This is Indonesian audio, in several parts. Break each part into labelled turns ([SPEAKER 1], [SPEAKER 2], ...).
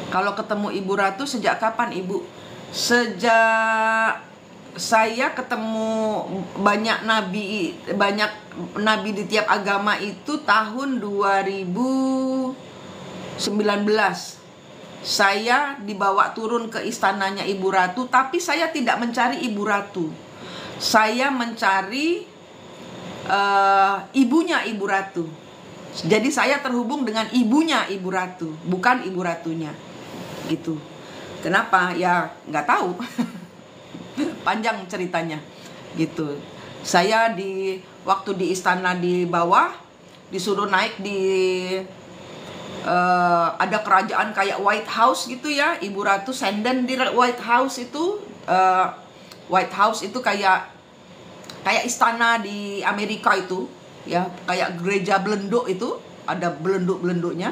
[SPEAKER 1] Kalau ketemu Ibu Ratu sejak kapan, Ibu? Sejak saya ketemu banyak nabi di tiap agama itu tahun 2019. Saya dibawa turun ke istananya Ibu Ratu, tapi saya tidak mencari Ibu Ratu. Saya mencari ibunya Ibu Ratu. Jadi saya terhubung dengan ibunya Ibu Ratu, bukan Ibu Ratunya. Gitu. Kenapa? Ya nggak tahu. Panjang ceritanya. Gitu. Saya waktu di istana di bawah disuruh naik di ada kerajaan kayak White House gitu ya. Ibu Ratu senden di White House itu. White House itu kayak istana di Amerika itu ya, kayak gereja belenduk itu, ada belenduk-belenduknya.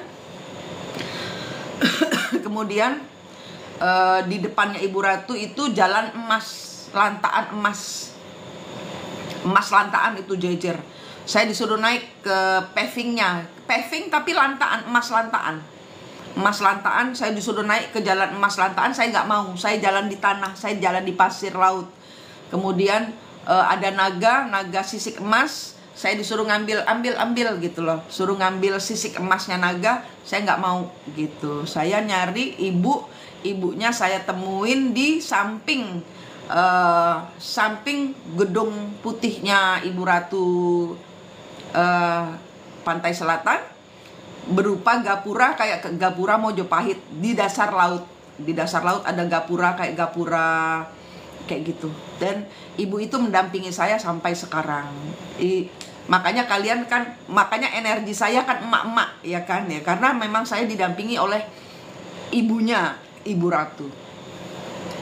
[SPEAKER 1] Kemudian di depannya Ibu Ratu itu jalan emas, lantaan emas lantaan itu jejer. Saya disuruh naik ke pavingnya, paving tapi lantaan, emas lantaan. Saya disuruh naik ke jalan emas lantaan, saya nggak mau. Saya jalan di tanah, saya jalan di pasir laut. Kemudian ada naga sisik emas. Saya disuruh ambil gitu loh, suruh ngambil sisik emasnya naga. Saya nggak mau gitu. Saya nyari ibunya saya temuin di samping gedung putihnya Ibu Ratu pantai selatan, berupa gapura kayak gapura Mojopahit di dasar laut. Di dasar laut ada gapura kayak gitu. Dan ibu itu mendampingi saya sampai sekarang. Makanya makanya energi saya kan emak-emak ya kan ya, karena memang saya didampingi oleh ibunya Ibu Ratu.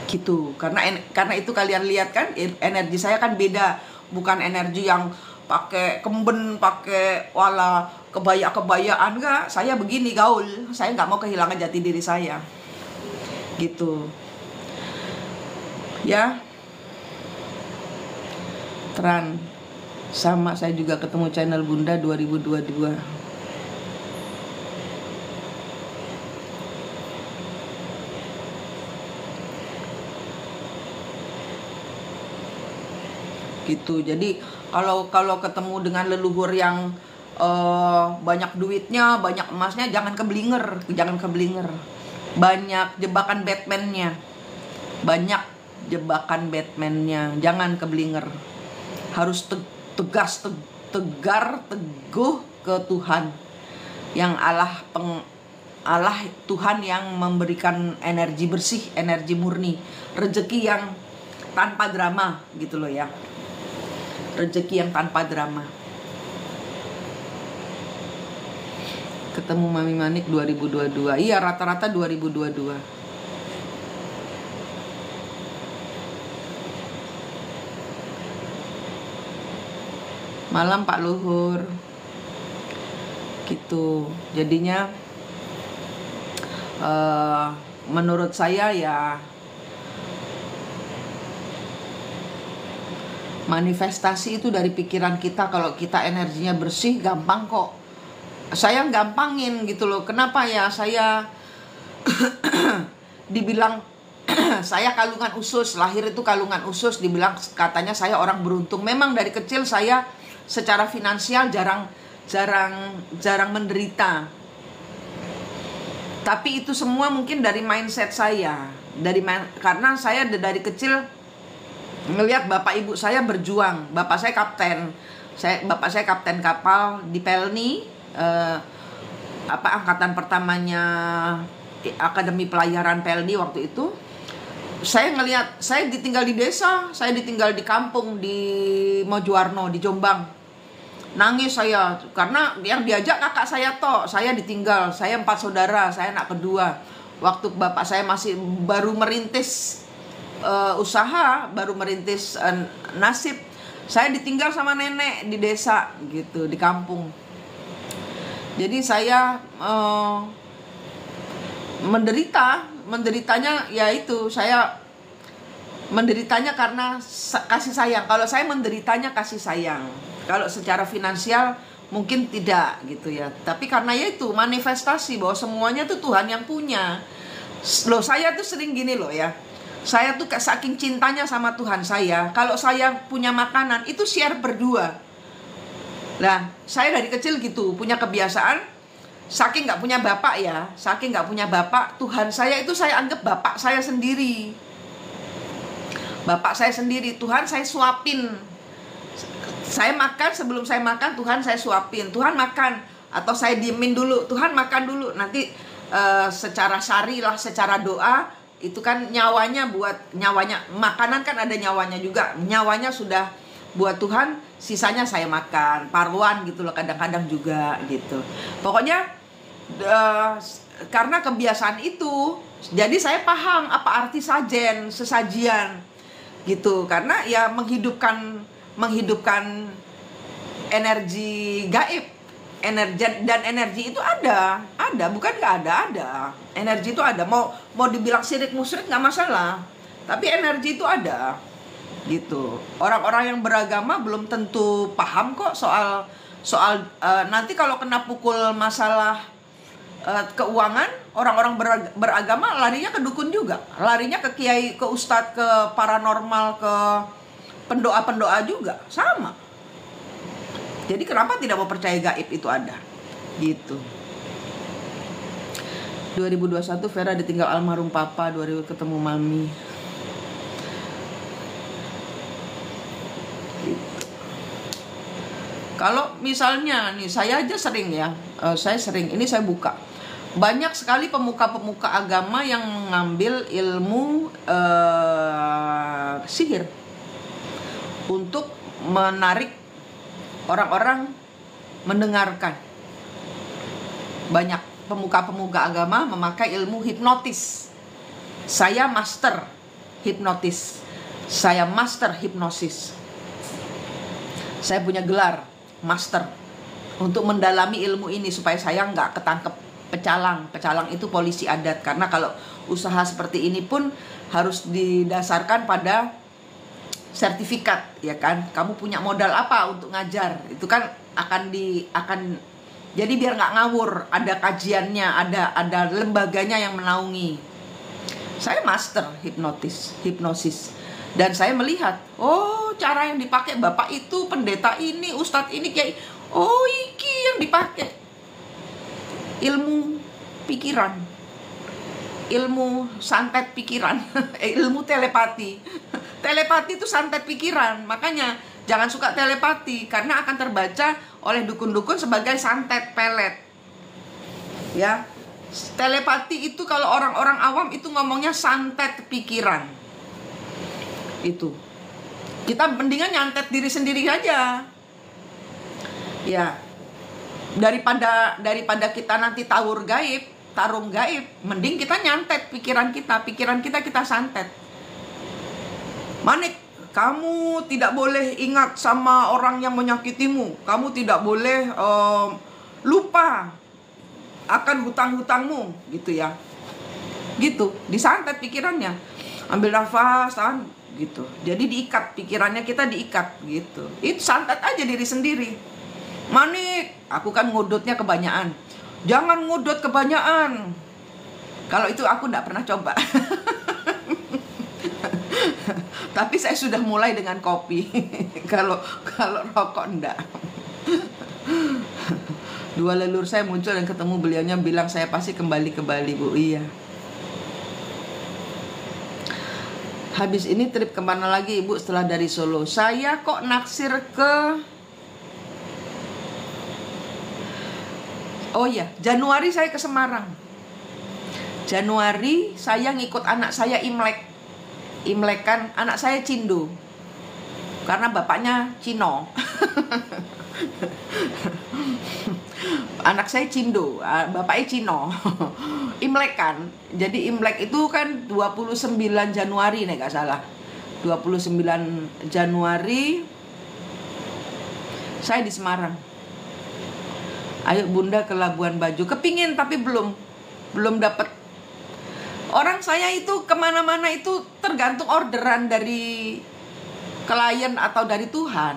[SPEAKER 1] Gitu. Karena itu kalian lihat kan energi saya kan beda, bukan energi yang pakai kemben, pakai wala kebaya-kebayaan, enggak. Saya begini gaul. Saya nggak mau kehilangan jati diri saya. Gitu. Ya. Tran. Sama, saya juga ketemu channel Bunda 2022. Gitu. Jadi kalau ketemu dengan leluhur yang banyak duitnya, banyak emasnya, jangan keblinger. Banyak jebakan Batman-nya, jangan keblinger. Harus tegas, tegar, teguh ke Tuhan. Yang Allah Tuhan yang memberikan energi bersih, energi murni, rezeki yang tanpa drama gitu loh ya. Rezeki yang tanpa drama. Ketemu Mami Manik 2022. Iya, rata-rata 2022. Malam Pak Luhur. Gitu. Jadinya menurut saya ya, manifestasi itu dari pikiran kita. Kalau kita energinya bersih, gampang kok. Saya gampangin gitu loh. Kenapa ya saya dibilang saya kalungan usus, lahir itu kalungan usus, dibilang katanya saya orang beruntung. Memang dari kecil saya secara finansial jarang menderita. Tapi itu semua mungkin dari mindset saya. Karena saya dari kecil ngelihat bapak ibu saya berjuang. Bapak saya kapten kapal di Pelni, angkatan pertamanya Akademi Pelayaran Pelni waktu itu. Saya ngelihat, saya ditinggal di desa, saya ditinggal di kampung di Mojowarno di Jombang. Nangis saya karena yang diajak kakak saya toh, saya ditinggal. Saya 4 saudara, saya anak kedua. Waktu bapak saya masih baru merintis usaha, baru merintis nasib, saya ditinggal sama nenek di desa gitu, di kampung. Jadi saya menderitanya yaitu saya menderitanya karena kasih sayang. Kalau saya menderitanya kasih sayang. Kalau secara finansial mungkin tidak gitu ya. Tapi karena yaitu manifestasi bahwa semuanya tuh Tuhan yang punya. Loh, saya tuh sering gini loh ya. Saya tuh saking cintanya sama Tuhan saya, kalau saya punya makanan itu share berdua. Nah, saya dari kecil gitu punya kebiasaan, saking nggak punya bapak ya, saking nggak punya bapak, Tuhan saya itu saya anggap bapak saya sendiri. Bapak saya sendiri, Tuhan saya suapin. Saya makan, sebelum saya makan Tuhan saya suapin. Tuhan makan, atau saya diemin dulu, Tuhan makan dulu. Nanti secara syari lah, secara doa, itu kan nyawanya makanan kan ada nyawanya juga. Nyawanya sudah buat Tuhan, sisanya saya makan, paruan gitu loh kadang-kadang juga gitu. Pokoknya karena kebiasaan itu, jadi saya paham apa arti sesajian gitu. Karena ya menghidupkan energi gaib. Energi itu ada, bukan nggak ada. Energi itu ada, mau dibilang syirik musyrik nggak masalah, tapi energi itu ada, gitu. Orang-orang yang beragama belum tentu paham kok soal nanti kalau kena pukul masalah keuangan, orang-orang beragama larinya ke dukun juga, larinya ke kiai, ke ustadz, ke paranormal, ke pendoa juga, sama. Jadi kenapa tidak mau percaya gaib itu ada? Gitu. 2021 Vera ditinggal almarhum papa, 2000 ketemu mami. Gitu. Kalau misalnya nih, saya aja sering ya, ini saya buka. Banyak sekali pemuka-pemuka agama yang mengambil ilmu sihir untuk menarik orang-orang mendengarkan. Banyak pemuka-pemuka agama memakai ilmu hipnotis. Saya master hipnotis. Saya master hipnosis. Saya punya gelar master untuk mendalami ilmu ini supaya saya nggak ketangkep pecalang. Pecalang itu polisi adat. Karena kalau usaha seperti ini pun harus didasarkan pada sertifikat, ya kan? Kamu punya modal apa untuk ngajar? Itu kan akan jadi biar nggak ngawur, ada kajiannya, ada lembaganya yang menaungi. Saya master hipnosis, dan saya melihat, oh cara yang dipakai bapak itu, pendeta ini, ustadz ini, kayak, oh iki yang dipakai ilmu pikiran, ilmu santet pikiran, ilmu telepati. Telepati itu santet pikiran, makanya jangan suka telepati karena akan terbaca oleh dukun-dukun sebagai santet pelet. Ya, telepati itu kalau orang-orang awam itu ngomongnya santet pikiran. Itu kita mendingan nyantet diri sendiri aja. Ya, daripada kita nanti tarung gaib, mending kita nyantet pikiran kita santet. Manik, kamu tidak boleh ingat sama orang yang menyakitimu. Kamu tidak boleh lupa akan hutang-hutangmu, gitu ya. Gitu, disantet pikirannya. Ambil nafas, tahan, gitu. Jadi diikat pikirannya, kita diikat, gitu. Itu santet aja diri sendiri. Manik, aku kan ngudutnya kebanyakan. Jangan ngudut kebanyakan. Kalau itu aku enggak pernah coba. Tapi saya sudah mulai dengan kopi. Kalau rokok enggak. Dua leluhur saya muncul dan ketemu beliaunya, bilang saya pasti kembali ke Bali, Bu. Iya. Habis ini trip kemana lagi, Ibu, setelah dari Solo? Saya kok naksir ke... Oh iya, Januari saya ke Semarang. Januari saya ngikut anak saya Imlek kan, anak saya Cindo karena bapaknya Cino. Anak saya Cindo, bapaknya Cino. Imlek kan, jadi Imlek itu kan 29 Januari nih gak salah, 29 Januari saya di Semarang. Ayo Bunda ke Labuan Bajo, kepingin tapi belum dapet. Orang saya itu kemana-mana itu tergantung orderan dari klien atau dari Tuhan.